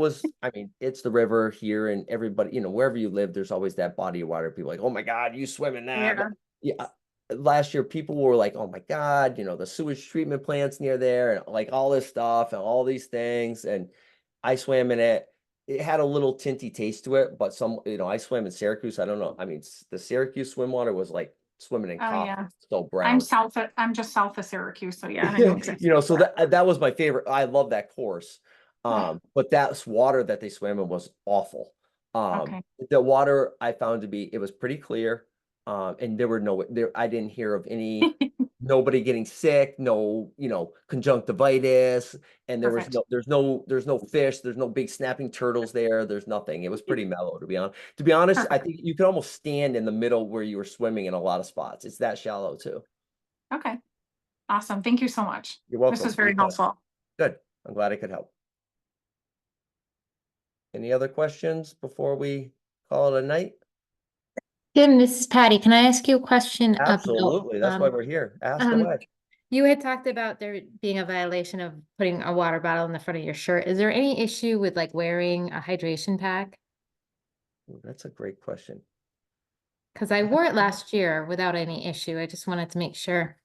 mean, it's the river here and everybody, wherever you live, there's always that body of water. People are like, oh my God, you swim in that. Yeah. Yeah. Last year, people were like, oh my God, the sewage treatment plants near there and like all this stuff and all these things. And I swam in it. It had a little tinty taste to it, but I swam in Syracuse. I don't know. I mean, the Syracuse swim water was like swimming in Oh, coffee. yeah. So brown. I'm just south of Syracuse, so yeah, I know exactly. So that was my favorite. I love that course. But that water that they swam in was awful. Okay. The water I found it was pretty clear. And I didn't hear of nobody getting sick, no, conjunctivitis, and Perfect. there's no fish, there's no big snapping turtles there. There's nothing. It was pretty mellow, to be honest. To be honest, I Perfect. think you could almost stand in the middle where you were swimming in a lot of spots. It's that shallow too. Okay. Awesome. Thank you so much. You're welcome. This is very Anytime. helpful. Good. I'm glad I could help. Any other questions before we call it a night? Tim, this is Patty. Can I ask you a question about, Absolutely. That's why we're here. Ask away. you had talked about there being a violation of putting a water bottle in the front of your shirt. Is there any issue with like wearing a hydration pack? Ooh, that's a great question. Because I wore it last year without any issue. I just wanted to make sure.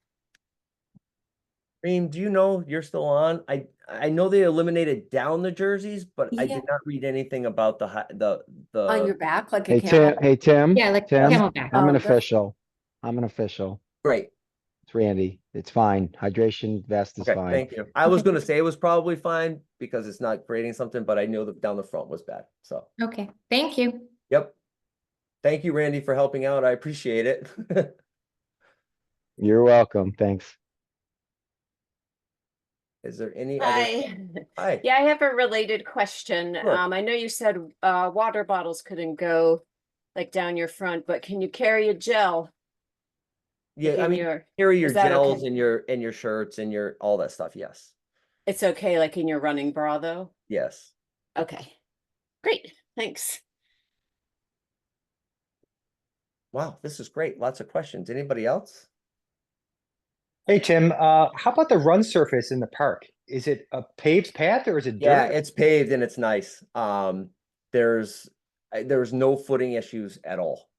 Reem, do you know you're still on? I know they eliminated down the jerseys, but I Yeah. did not read anything about the On your back, like a Hey, camel. Tim, Yeah, like Tim, camelback. I'm an Oh, that's- official. I'm an official. Great. It's Randy. It's fine. Hydration vest is Okay, fine. thank you. I was going to say it was probably fine because it's not creating something, but I knew that down the front was bad. So, Okay, thank you. yep. Thank you, Randy, for helping out. I appreciate it. You're welcome. Thanks. Is there any other? Hi. Hi. Yeah, I have a related question. Sure. I know you said water bottles couldn't go like down your front, but can you carry a gel? Yeah, like, I in mean, your, carry your is that gels okay? and your shirts and your all that stuff. Yes. It's okay, like in your running bra though? Yes. Okay, great, thanks. Wow, this is great. Lots of questions. Anybody else? Hey, Tim, how about the run surface in the park? Is it a paved path or is it Yeah, dirt? it's paved and it's nice. There's no footing issues at all.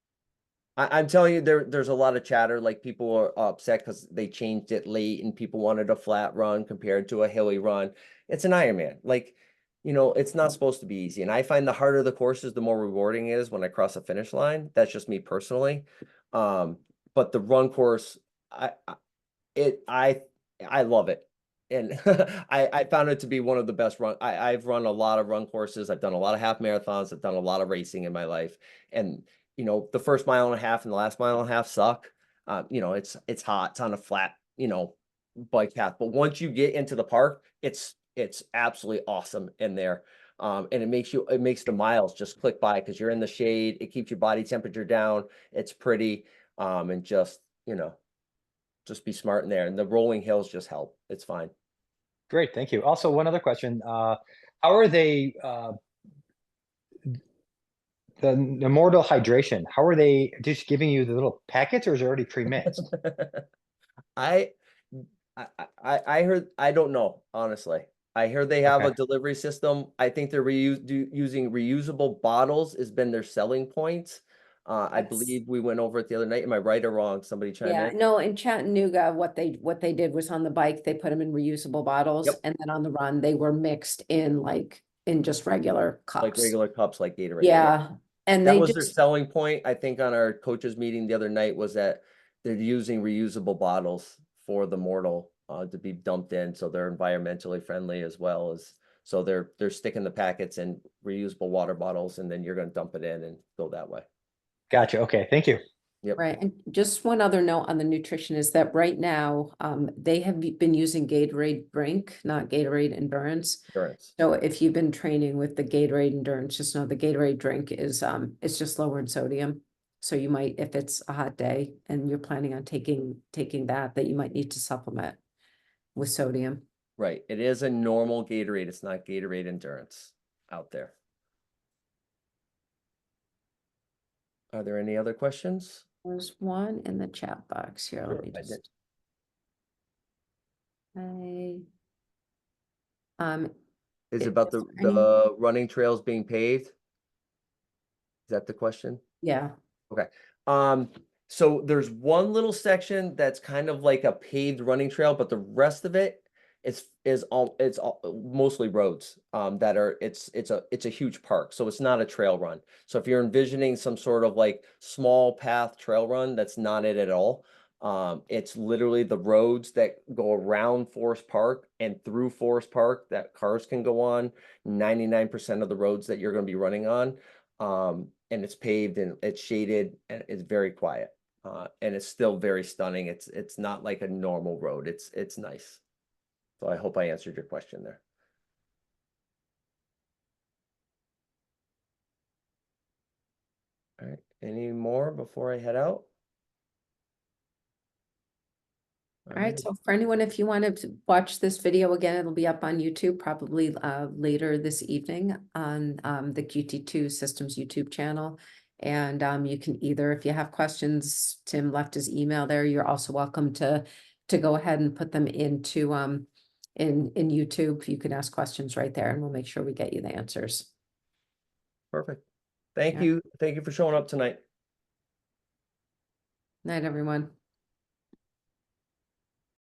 I'm telling you, there's a lot of chatter, like people are upset because they changed it late and people wanted a flat run compared to a hilly run. It's an Ironman. Like, it's not supposed to be easy. And I find the harder the course is, the more rewarding it is when I cross a finish line. That's just me personally. But the run course, I love it. And I found it to be one of the best I've run a lot of run courses. I've done a lot of half marathons. I've done a lot of racing in my life. And, the first mile and a half and the last mile and a half suck. It's hot. It's on a flat, bike path. But once you get into the park, it's absolutely awesome in there. And it makes the miles just click by because you're in the shade. It keeps your body temperature down. It's pretty. And just, just be smart in there. And the rolling hills just help. It's fine. Great, thank you. Also, one other question. How are they, the Mortal hydration, how are they just giving you the little packets or is it already pre-mixed? I heard, I don't know, honestly. I heard they have a Okay. delivery system. I think they're using reusable bottles has been their selling point. I That's- believe we went over it the other night. Am I right or wrong? Somebody chime Yeah, in. no, in Chattanooga, what they did was on the bike, they put them in reusable bottles, Yep. and then on the run, they were mixed in in just regular Like cups. regular cups, like Gatorade. Yeah, and That they was their just, selling point, I think, on our coaches meeting the other night was that they're using reusable bottles for the Mortal to be dumped in, so they're environmentally friendly as well as, so they're sticking the packets in reusable water bottles and then you're gonna dump it in and go that way. Gotcha, okay, thank you. Yep. right, and just one other note on the nutrition is that right now, they have been using Gatorade Drink, not Gatorade Endurance. Endurance. So if you've been training with the Gatorade Endurance, just know the Gatorade Drink is, it's just lower in sodium. So you might, if it's a hot day and you're planning on taking that you might need to supplement with sodium. Right, it is a normal Gatorade, it's not Gatorade Endurance out there. Are there any other questions? There's one in the chat box here. Let Sure, me I did. just. Um, Is it Is about there any- the running trails being paved? Is that the question? yeah, Okay, so there's one little section that's kind of like a paved running trail, but the rest of it is all mostly roads. That are it's a huge park, so it's not a trail run. So if you're envisioning some sort of like small path trail run, that's not it at all. It's literally the roads that go around Forest Park and through Forest Park that cars can go on. 99% of the roads that you're going to be running on. And it's paved and it's shaded and it's very quiet. And it's still very stunning. It's not like a normal road. It's nice. So I hope I answered your question there. All right, any more before I head out? all right, so for anyone, if you wanted to watch this video again, it'll be up on YouTube probably later this evening on the QT2 Systems YouTube channel. And you can either, if you have questions, Tim left his email there, you're also welcome to go ahead and put them into in YouTube. You can ask questions right there and we'll make sure we get you the answers. Perfect. Thank Yeah. you. Thank you for showing up tonight. Night, everyone.